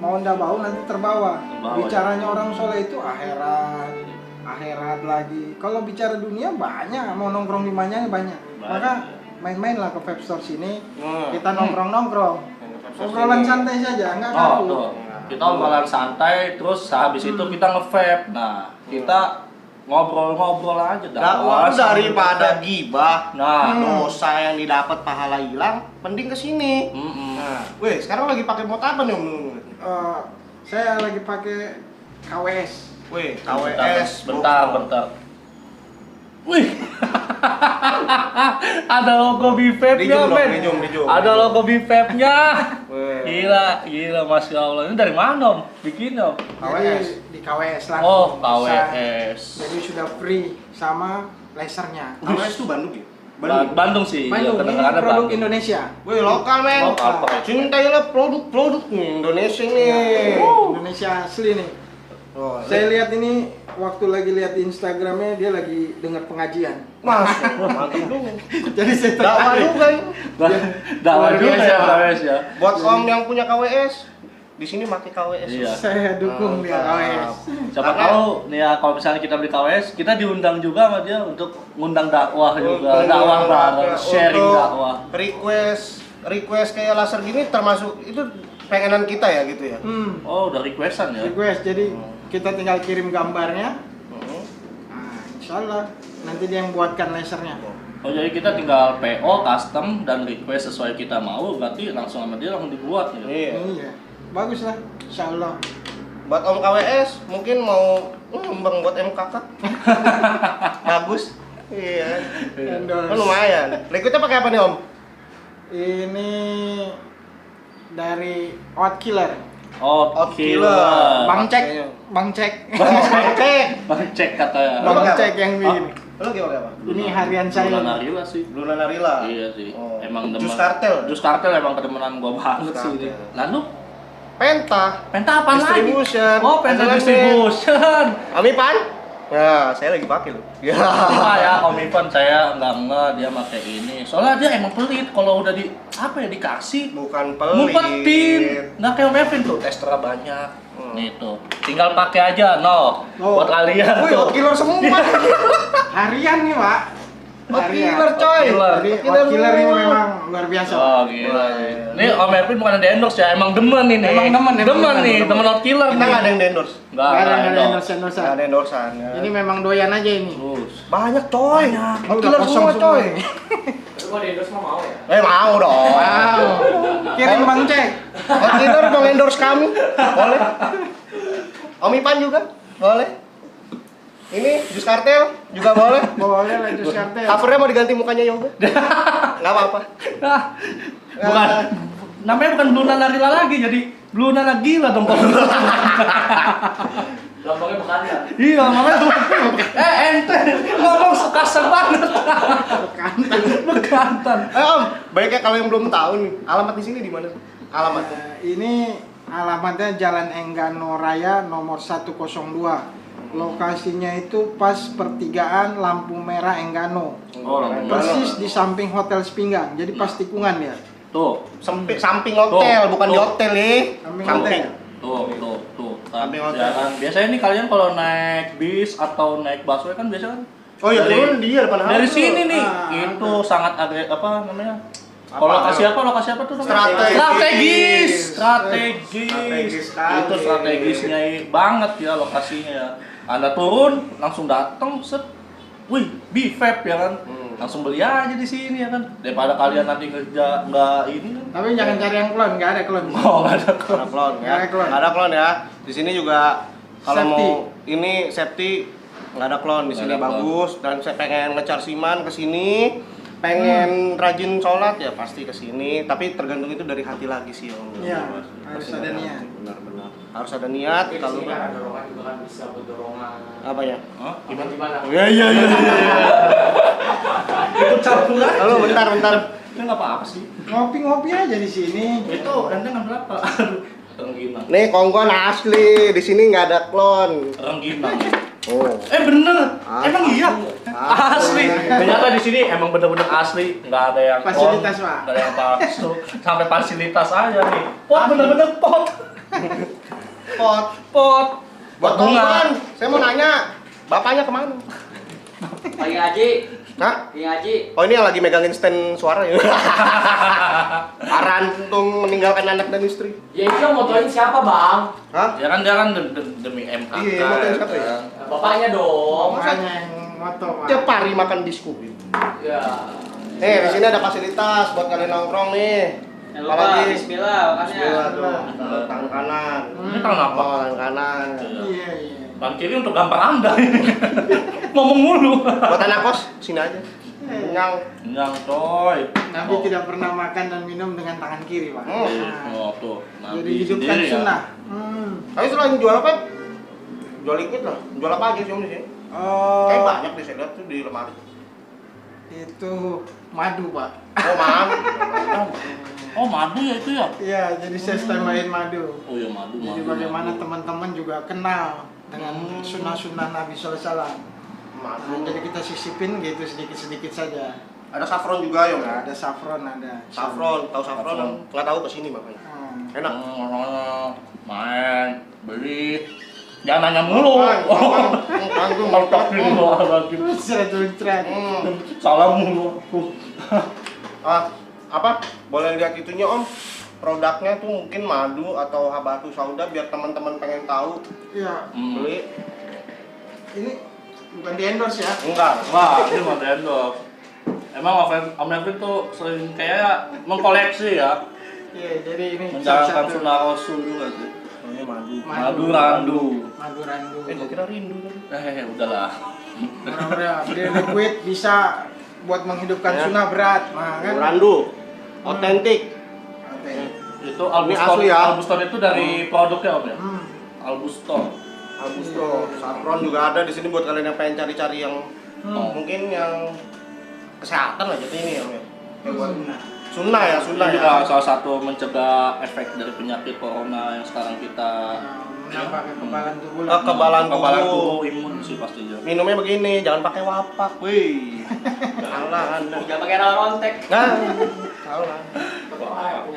Mau ndak mau nanti terbawa. Bicaranya orang soleh itu akhirat lagi. Kalau bicara dunia banyak, mau nongkrong di mana banyak. Maka main-mainlah ke Vape Store sini. Kita nongkrong-nongkrong. Obrolan santai saja, enggak kaku. Tuh. Kita obrolan santai, terus habis itu kita nge-vape. Nah, kita ngobrol-ngobrol aja. Dakwah daripada gibah, Nah, dosa yang didapat pahala hilang, mending kesini. Nah, weh, sekarang lagi pakai mot apa nih Om? Saya lagi pakai KWS. Weh, KWS. bentar. Wih, ada logo Dijum Bvape-nya, dong, men. dijum. Ada logo Bvape-nya. Weh. Gila, Masya Allah. Ini dari mana Om? Bikin Om? Jadi di KWS langsung. Oh, bisa. KWS. Jadi sudah free sama lasernya. KWS tuh Bandung ya? Bandung sih. Bandung, Iya, ini kedengarannya produk Bandung. Indonesia. Weh, lokal men. Lokal, pakai. Cintailah produk-produk Indonesia nih. Indonesia asli nih. Oh, Saya lihat ini waktu lagi lihat di Instagramnya dia lagi dengar pengajian. masuk, mantap dong. Jadi saya Dakwah tertarik. juga ya. Dakwah Luar juga biasa, ya Pak. KWS ya. Buat Om yang punya KWS, di sini pakai KWS. Iya. Saya dukung dia KWS. Siapa tahu nih ya kalau misalnya kita beli KWS, kita diundang juga sama dia untuk ngundang dakwah juga, dakwah bareng, sharing Untuk dakwah. request kayak laser gini termasuk itu pengenan kita ya gitu ya. Oh, udah requestan ya? Request, jadi kita tinggal kirim gambarnya. Nah, insya Allah nanti dia yang buatkan lasernya. Oh, jadi kita tinggal PO, custom, dan request sesuai kita mau, berarti langsung sama dia langsung dibuat ya? Iya. Iya, bagus lah, insya Allah. Buat Om KWS mungkin mau ngembang buat MKK. Bagus. Iya. Endorse. Kan lumayan. Berikutnya pakai apa nih Om? Ini dari Outkiller. Oh, Killer. Bang Cek, Makanya. Bang Cek. Cek. Bang cek katanya. Bang Pakai apa? Cek yang bikin. Lo pakai apa? Ini harian saya. Bulan Narila sih. Blue Nanarila. Iya sih. Oh. Emang Jus kartel. Jus kartel emang kedemenan gua banget Jus sih. ini. kartel. Lalu Penta. Penta apa lagi? Distribution. Oh, Penta Ada distribution. Amipan? Ya, saya lagi pakai loh. Ya. Cuma ya Om Ivan saya enggak dia pakai ini. Soalnya dia emang pelit kalau udah dikasih Bukan pelit. ngumpetin. Nggak kayak Om Evin tuh, ekstra banyak. Nih tuh. Tinggal pakai aja, no. Oh. Buat kalian Wih, tuh. killer semua. Harian nih, Pak. Killer coy. Killer. Jadi Killer Outkiller ini dulu. memang luar biasa. Oh gila. Ini Om Ervin bukan ada endorse ya, emang demen ini. Emang demen, demen nih, temen Outkiller Kita nih. nggak ada yang endorse. Enggak Nggak ada endorse. endorse-endorse. Nggak ada endorsean. Ya. Ini memang doyan aja ini. Terus. Banyak coy. Udah Killer kosong semua semua. coy. Mau dong. Wow. Kirim Bang Cek. Killer mau endorse kami. Boleh. Om Ipan juga boleh. Ini jus kartel juga boleh. Boleh lah jus kartel. Covernya mau diganti mukanya Yoga? Nggak apa-apa. Nah, bukan. Namanya bukan Blue Nana Lila lagi, jadi Blue Nana Gila dong kalau. Lambangnya bekantan. Iya, namanya ente ngomong sekasar banget. Bekantan. Om, baiknya kalau yang belum tahu nih, alamat di sini di mana? Alamatnya? Ini alamatnya Jalan Enggano Raya nomor 102. Lokasinya itu pas pertigaan lampu merah Enggano. Oh, lampu Persis di samping Hotel Sepinggang. Jadi pas tikungan ya. Tuh, Samping hotel, bukan di Tuh. hotel nih. Samping Samping. hotel. tuh. Kan, Samping ya hotel. kan. Biasanya nih kalian kalau naik bis atau naik busway kan biasanya kan Oh iya, dari- turun dia depan dari hotel. sini nih. Ah, Itu sangat apa namanya? Apa? Kalau lokasi apa tuh? namanya? Strategis. Strategis. sekali. Itu strategisnya banget ya lokasinya ya. Anda turun langsung datang set. Wih, B-Vape ya kan. Langsung beli aja di sini ya kan. Daripada kalian nanti kerja nggak ini kan. Tapi jangan cari yang klon, nggak ada klon. Oh, nggak ada kok. Ada klon ya. Nggak ada klon. Nggak ada klon ya. Di sini juga kalau Safety. mau ini safety nggak ada klon di Nggak sini ada klon. bagus dan saya pengen ngecar siman ke sini. Pengen rajin sholat ya pasti ke sini, tapi tergantung itu dari hati lagi sih Om. Iya, harus ada niat. Benar-benar. Harus ada niat Tapi di kalau sini kan ada dorongan juga kan bisa buat dorongan. apa ya? Hah? Gimana? Iya. Ikut campur aja. Halo, bentar. Itu nggak apa-apa sih. Ngopi-ngopi aja di sini. Itu ente ngambil apa? Rengginang. Nih kongkon asli, di sini nggak ada klon. Rengginang. Oh. Bener. Asli. Emang iya. Asli. Ternyata di sini emang bener-bener asli. Nggak ada yang Fasilitas, klon, Pak. nggak ada yang palsu. Sampai fasilitas aja nih. Pot bener-bener pot. Pot. Buat kongkon, saya mau nanya, bapaknya kemana? Lagi ngaji. Hah? Lagi ngaji. Oh ini yang lagi megangin stand suara ya? Parantung meninggalkan anak dan istri. Ya itu yang motoin siapa, Bang? Hah? Ya kan dia kan demi MKK. Iya, motor siapa ya? Bapaknya dong. Makanya yang moto, Pak. Tiap hari makan biskuit. Ya. Di sini ada fasilitas buat kalian nongkrong nih. Jangan lupa bismillah makanya. Bismillah tuh, taruh tangan kanan. Ini tangan apa? Oh, tangan kanan. Iya. Tangan kiri untuk gampang anda ini. Ngomong mulu. Buat anak kos, sini aja. Kenyang. Kenyang coy. Nabi tidak pernah makan dan minum dengan tangan kiri, Pak. Hmm. Nah, Oh tuh. jadi Nabi hidupkan sendiri ya. sunnah. Tapi selain jual apa? Jual liquid lah. Jual apa aja sih Om di sini? Kayak Oh, banyak deh saya lihat tuh di lemari. itu madu, Pak. Oh, man. Oh madu ya itu ya? Iya, jadi saya tambahin madu. Oh ya madu. Jadi madu, bagaimana madu. teman-teman juga kenal dengan sunnah-sunnah Nabi Sallallahu Alaihi Wasallam. Nah, jadi kita sisipin gitu sedikit-sedikit saja. Ada saffron juga ya, Om? Nah, ada saffron, ada. Saffron, tahu saffron? Saffron. Nggak tahu kesini makanya. Enak. Main, beli. Jangan nanya mulu. Langsung Mantap dulu lagi. Cerat-cerat. Salam mulu. Apa? Boleh lihat itunya Om? Produknya tuh mungkin madu atau habatus sauda biar teman-teman pengen tahu Iya, beli. ini bukan di endorse ya. Enggak. Wah, ini mah endorse. Emang Om Melvin tuh sering kayak mengkoleksi ya, Iya, jadi ini menjalankan sunnah Rasul juga sih. Soalnya madu. Madu randu. Madu randu. Gua kira rindu tadi. Udahlah. Orang-orang beli liquid bisa buat menghidupkan Ya. sunnah berat. Nah, kan? Randu. Otentik. Oke. Itu Ini Albuston. asli ya? Albuston itu dari produknya Om ya? Hmm. Albuston. Albusto, saffron juga ada di sini buat kalian yang pengen cari-cari yang mungkin yang kesehatan lah gitu ini ya. Kayak buat sunnah ya. Ini juga salah satu mencegah efek dari penyakit corona yang sekarang kita Menambah kekebalan tubuh. lah. Kekebalan kekebalan tubuh. tubuh imun sih pastinya. Minumnya begini, jangan pakai wapak, wih. Salah Anda. Jangan pakai rawan rontek. Nah, salah.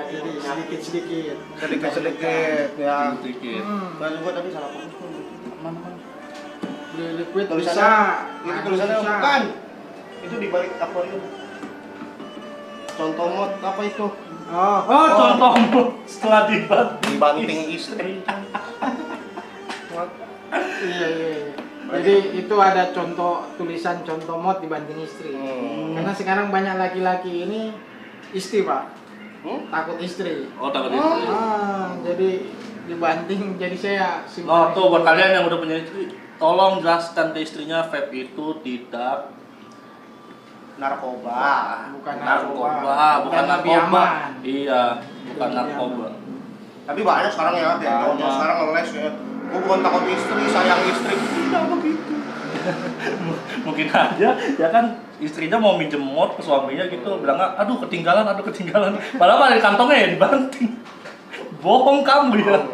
Jadi sedikit-sedikit. Sedikit-sedikit ya. Sedikit. Nah, gua tadi salah fokus tuh. Beli liquid Tulisannya, bisa. itu madu tulisannya bisa. bukan. Itu di balik akuarium. Contoh mod apa itu? Oh, Contoh setelah Dibanting istri. iya. Jadi itu ada contoh tulisan contoh mod dibanting istri. Karena sekarang banyak laki-laki ini istri, Pak. Takut istri. Oh takut istri. Jadi dibanting, jadi saya Nah, tuh buat kalian yang udah punya istri, tolong jelaskan ke istrinya vape itu tidak Narkoba. bukan bukan lebih narkoba. aman. Iya, bukan Lebih narkoba. Tapi banyak sekarang ya, cowok sekarang ngeles ya. Gue bukan takut istri, sayang istri. Tidak begitu. Mungkin aja ya kan istrinya mau minjem mod ke suaminya gitu, bilang aduh ketinggalan. Padahal ada di kantongnya ya dibanting. Bohong kamu ya.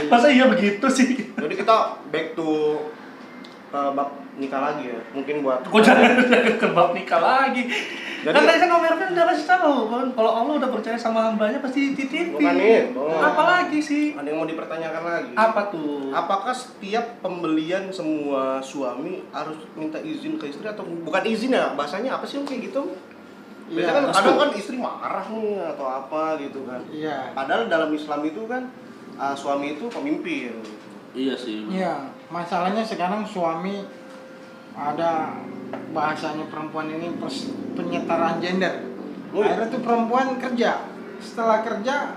Masa iya begitu sih? Jadi kita back to bab nikah lagi ya. Mungkin buat Kok jangan ke bab nikah lagi. Jadi- Kan tadi kan Om Ervin udah kasih tahu kan, kalau Allah udah percaya sama hambanya pasti dititipin. Bukan itu. Apalagi sih? ada yang mau dipertanyakan lagi. Apa tuh? Apakah setiap pembelian semua suami harus minta izin ke istri atau bukan izin ya? Bahasanya apa sih Om, kayak gitu? Biasanya kan Iya, kadang kan istri marah nih atau apa gitu kan. Iya. Padahal dalam Islam itu kan suami itu pemimpin. Iya sih. Iya, masalahnya sekarang suami ada bahasanya perempuan ini penyetaraan gender. Oh, iya. Akhirnya tuh perempuan kerja. Setelah kerja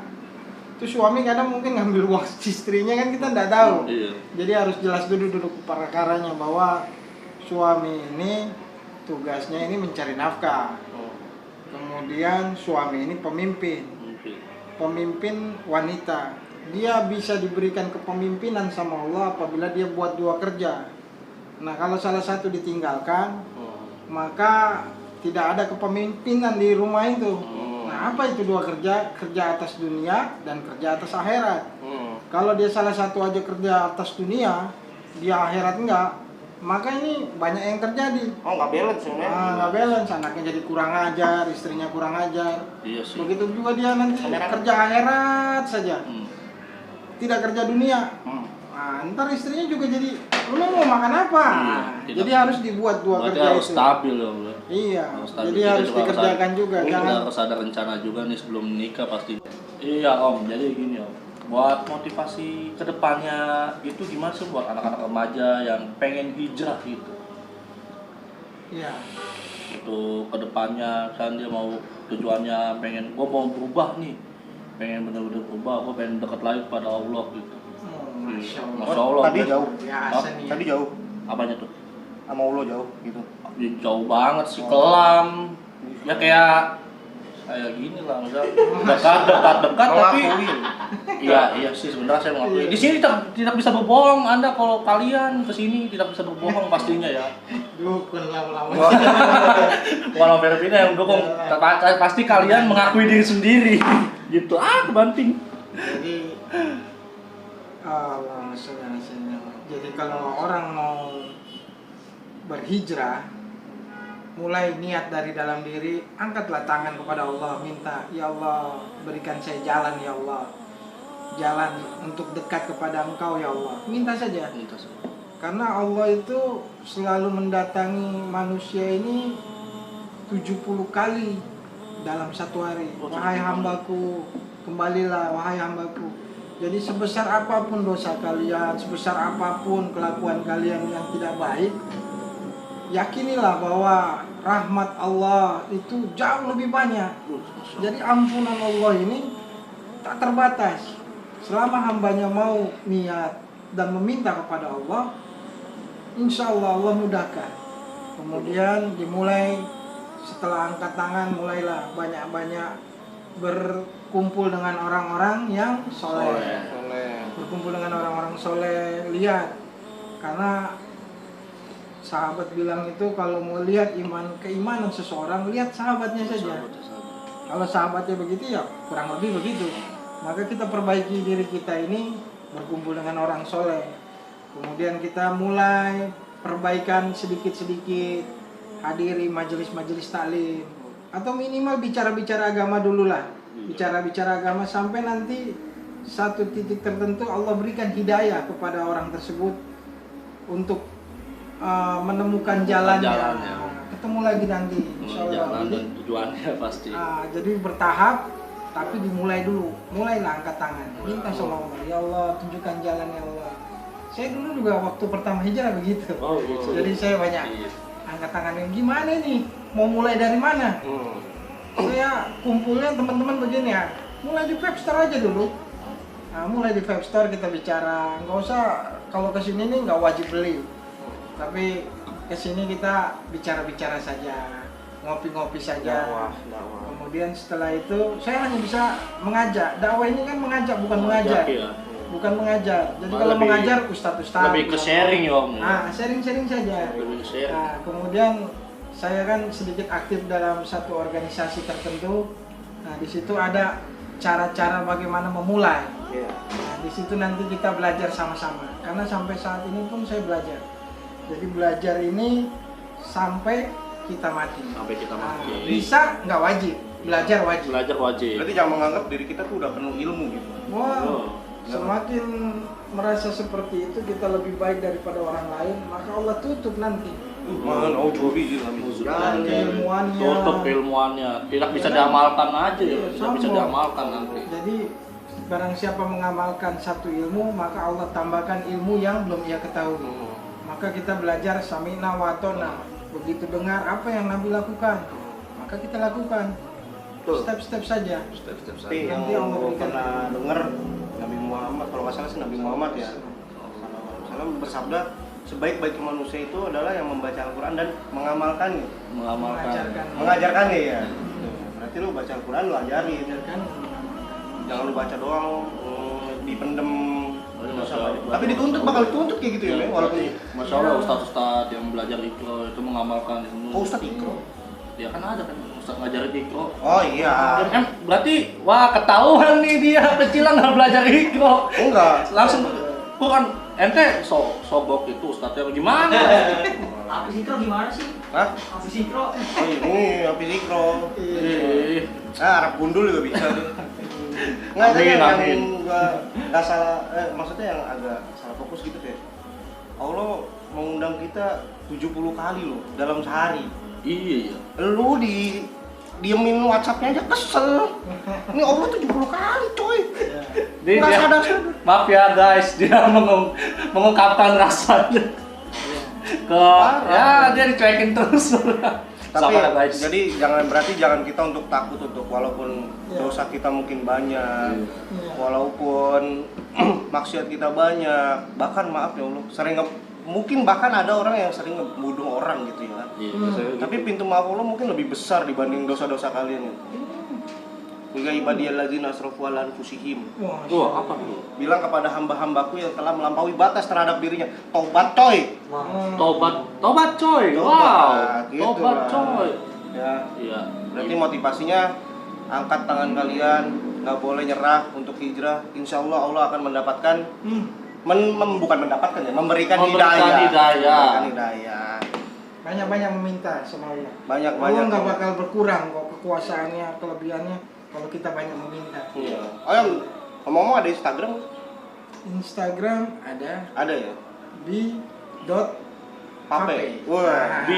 tuh suami kadang mungkin ngambil uang istrinya kan kita nggak tahu. Iya. Jadi harus jelas dulu perkaranya bahwa suami ini tugasnya ini mencari nafkah. Kemudian suami ini pemimpin wanita. Dia bisa diberikan kepemimpinan sama Allah apabila dia buat dua kerja. Nah, kalau salah satu ditinggalkan, maka tidak ada kepemimpinan di rumah itu. Nah, apa itu dua kerja? Kerja atas dunia dan kerja atas akhirat. Kalau dia salah satu aja kerja atas dunia, dia akhirat enggak, maka ini banyak yang terjadi. Oh, nggak balance ya? Nggak balance, anaknya jadi kurang ajar, istrinya kurang ajar. Iya sih. Begitu juga dia nanti kerja akhirat saja, tidak kerja dunia. Nah, ntar istrinya juga jadi, lu mau makan apa? Iya, Jadi harus dibuat dua Berarti kerja harus itu. stabil ya, Bro. Iya, Harus stabil. jadi Kita harus juga dikerjakan juga. Kita Jangan harus ada rencana juga nih sebelum nikah pasti. Iya Om, jadi gini Om. Buat motivasi kedepannya itu gimana sih buat anak-anak remaja yang pengen hijrah gitu? Iya. Itu kedepannya kan dia mau tujuannya pengen gua mau berubah nih, pengen bener-bener berubah, gua pengen dekat lagi kepada Allah gitu. Masya Allah. Masya Allah. Tadi jauh. Biasa nih. Tadi jauh. Apanya tuh? Sama Allah jauh gitu. Ya, jauh banget sih, kelam. Ya kayak gini lah, misalnya dekat tapi iya sih sebenarnya saya mengakui. Di sini tidak bisa berbohong. Anda kalau kalian kesini tidak bisa berbohong pastinya ya. Dukun lama-lama. Kalau Vervina yang dukung, pasti kalian mengakui diri sendiri. Gitu kebanting. Jadi Allah Subhanahu. Jadi kalau orang mau berhijrah, mulai niat dari dalam diri, angkatlah tangan kepada Allah, minta, ya Allah berikan saya jalan ya Allah, jalan untuk dekat kepada Engkau ya Allah, minta saja. Karena Allah itu selalu mendatangi manusia ini 70 kali dalam satu hari. Wahai hambaku, kembalilah wahai hambaku. Jadi sebesar apapun dosa kalian, sebesar apapun kelakuan kalian yang tidak baik, yakinilah bahwa rahmat Allah itu jauh lebih banyak. Jadi ampunan Allah ini tak terbatas. Selama hambanya mau niat dan meminta kepada Allah, insya Allah Allah mudahkan. Kemudian dimulai setelah angkat tangan, mulailah banyak-banyak berkumpul dengan orang-orang yang soleh. Berkumpul dengan orang-orang soleh, lihat. Karena sahabat bilang itu kalau mau lihat keimanan seseorang, lihat sahabatnya saja. Kalau sahabatnya begitu ya kurang lebih begitu. Maka kita perbaiki diri kita ini, berkumpul dengan orang soleh. Kemudian kita mulai perbaikan sedikit-sedikit, hadiri majelis-majelis taklim, atau minimal bicara-bicara agama dulu lah. Bicara-bicara agama sampai nanti satu titik tertentu Allah berikan hidayah kepada orang tersebut untuk menemukan jalannya. Ketemu lagi nanti insyaallah. Jalan dan tujuannya pasti. Jadi bertahap, tapi dimulai dulu. Mulailah angkat tangan, minta sama Allah, ya Allah tunjukkan jalan ya Allah. Saya dulu juga waktu pertama hijrah begitu. Gitu. Jadi saya banyak angkat tangan. Gimana nih, mau mulai dari mana? Saya kumpulnya teman-teman begini ya, mulai di Webster aja dulu. Nah, mulai di Vape Store kita bicara, nggak usah kalau kesini nih nggak wajib beli, tapi kesini kita bicara-bicara saja, ngopi-ngopi saja. Dakwah. Kemudian setelah itu saya hanya bisa mengajak. Dakwah ini kan mengajak bukan mengajar, Ya. bukan mengajar. Jadi Malah kalau lebih- mengajar ustadz-ustadz. Lebih ke sharing ya Om. Ah, sharing-sharing saja. Lebih ke sharing. Nah, kemudian saya kan sedikit aktif dalam satu organisasi tertentu. Nah, di situ ada cara-cara bagaimana memulai. Iya. Nah, di situ nanti kita belajar sama-sama. Karena sampai saat ini pun saya belajar. Jadi belajar ini sampai kita mati. Sampai kita Nah, mati. bisa nggak wajib, belajar wajib. Belajar wajib. Berarti jangan menganggap diri kita tuh udah penuh ilmu gitu. Wow, Oh. semakin merasa seperti itu kita lebih baik daripada orang lain, maka Allah tutup nanti. Oh, cobi Dan keilmuannya. Tutup ilmuannya. Tidak bisa Ya kan? diamalkan aja ya. Iya, Tidak bisa sombong. diamalkan nanti. Jadi barang siapa mengamalkan satu ilmu, maka Allah tambahkan ilmu yang belum ia ketahui. Maka kita belajar sami'na wa atona. Begitu dengar apa yang Nabi lakukan, maka kita lakukan. Betul. Step-step saja. Tapi yang Nanti Allah gue berikan. pernah denger Nabi Muhammad, kalau nggak salah sih Nabi Muhammad ya, Salam bersabda, sebaik-baik manusia itu adalah yang membaca Al-Quran dan mengamalkannya, Mengamalkan. mengajarkannya ya. Berarti lu baca Al-Quran lu ajarin, Kan jangan lu baca doang, dipendem. Oh, iya, Masya Allah. Tapi dituntut, bakal dituntut kayak gitu ya, Bang? Walaupun Masya Allah Ustadz yang belajar ikro itu mengamalkan semua. oh Ustadz ikro. Ya kan ada kan Ustadz ngajarin ikro. Oh iya. Berarti wah ketahuan nih dia kecilan nggak belajar ikro. Enggak. Langsung bukan ente sobok itu Ustadznya gimana? Apa sih Kro gimana sih? Hah? Apa sih Kro? Oh ini habis ikro. Ih, Arab gundul juga bisa tuh. Nggak, itu Amin, yang amin. nggak salah, maksudnya yang agak salah fokus gitu ya. Allah mengundang kita 70 kali loh dalam sehari. iya. Lu diemin WhatsApp-nya aja kesel. Ini Allah 70 kali coy. Dia, Nggak dia- sadar. maaf ya guys, dia mengungkapkan rasanya ke ya dia dicuekin terus. Tapi Sama guys. jadi jangan kita untuk takut untuk walaupun dosa kita mungkin banyak, walaupun maksiat kita banyak, bahkan maaf ya Allah, mungkin bahkan ada orang yang sering ngebunuh orang gitu ya. Iya, Tapi pintu maaf Allah mungkin lebih besar dibanding dosa-dosa kalian itu. Kuya ibadiyallazina asrafu ala anfusihim. Wah, apa tuh? Bilang kepada hamba-hambaku yang telah melampaui batas terhadap dirinya, tobat coy. Tobat coy. Wow. Tobat, gitu Tobat lah. coy. Ya, Iya. berarti motivasinya angkat tangan kalian, nggak boleh nyerah untuk hijrah. Insya Allah Allah akan mendapatkan, bukan mendapatkan ya, memberikan hidayah. Memberikan hidayah. banyak-banyak meminta sama Allah. Banyak-banyak. Allah nggak bakal berkurang kok kekuasaannya, kelebihannya kalau kita banyak meminta. Iya. Oh yang ngomong-ngomong ada Instagram? Instagram ada Ada ya. di dot Pape. Wah. B.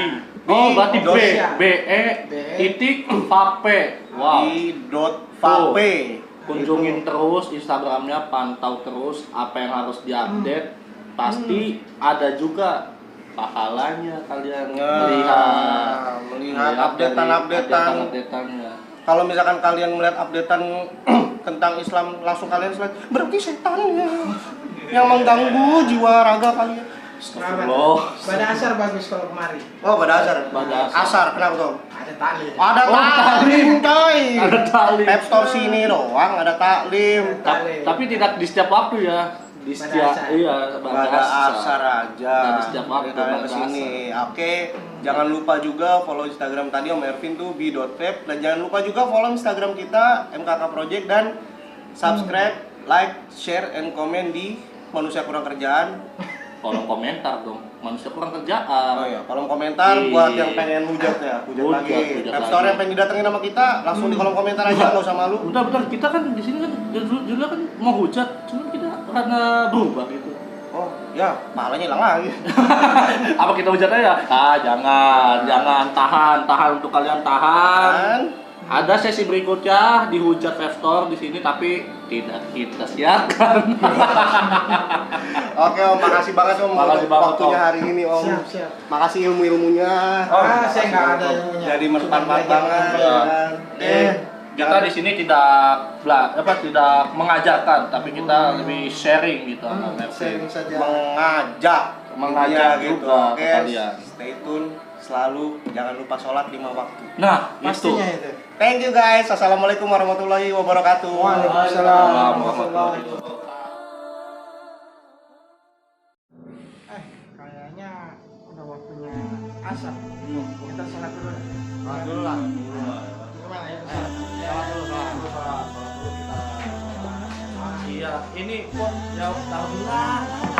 Oh, berarti B. Indonesia. BE titik Vape. Wow. Di .vape. Kunjungin terus Instagramnya, pantau terus apa yang harus diupdate. Pasti ada juga pahalanya kalian melihat updatean-updateannya. Kalau misalkan kalian melihat updatean tentang Islam langsung kalian selesai, berarti setannya yang mengganggu jiwa raga kalian. Astagfirullah. Pada asar bagus kalau kemari. Oh, pada asar. Pada asar. Asar, kenapa tuh? Ada taklim. Ada Oh, taklim, coy. Ada taklim. App Store sini doang ada taklim. Tapi tidak di setiap waktu ya. Di Pada setiap asar. iya Pada asar aja. Nah, di setiap waktu Jadi kalian pada kesini. Oke, jangan lupa juga follow Instagram tadi Om Ervin tuh b.vape, dan jangan lupa juga follow Instagram kita MKK Project dan subscribe, like, share, and comment di Manusia Kurang Kerjaan. kolom komentar dong. Manusia kurang kerjaan. Oh iya, kolom komentar Iya. buat yang pengen hujat ya, hujat lagi. hujat App lagi. Store yang pengen didatengin sama kita, langsung di kolom komentar aja, nggak usah malu. Bentar, kita kan di sini kan juga kan mau hujat, cuma kita karena berubah gitu. Oh, ya, pahalanya hilang lagi. Apa kita hujat aja? Jangan tahan untuk kalian tahan. Kan? Ada sesi berikutnya dihujat Vape Store di sini tapi tidak kita siarkan. Oke Om, makasih banget Om Makasih untuk banget, waktunya Om. hari ini Om. Siap. Makasih ilmu-ilmunya. Saya nggak ada ilmunya. Jadi Cuma bermanfaat belajar banget. dengan Ya. Kita di sini tidak tidak mengajarkan, tapi kita lebih sharing gitu sama Mercy. Sharing saja. Mengajak gitu. juga Oke, ke kalian. stay tune selalu, jangan lupa sholat 5 waktu. Nah, Pastinya itu. itu. Thank you guys. Assalamualaikum warahmatullahi wabarakatuh. Waalaikumsalam Warahmatullahi Kayaknya udah waktunya asar. Kita sholat dulu. Sholat dulu lah. Gimana ya? Sholat dulu. Iya, ini kok jauh tahun lah.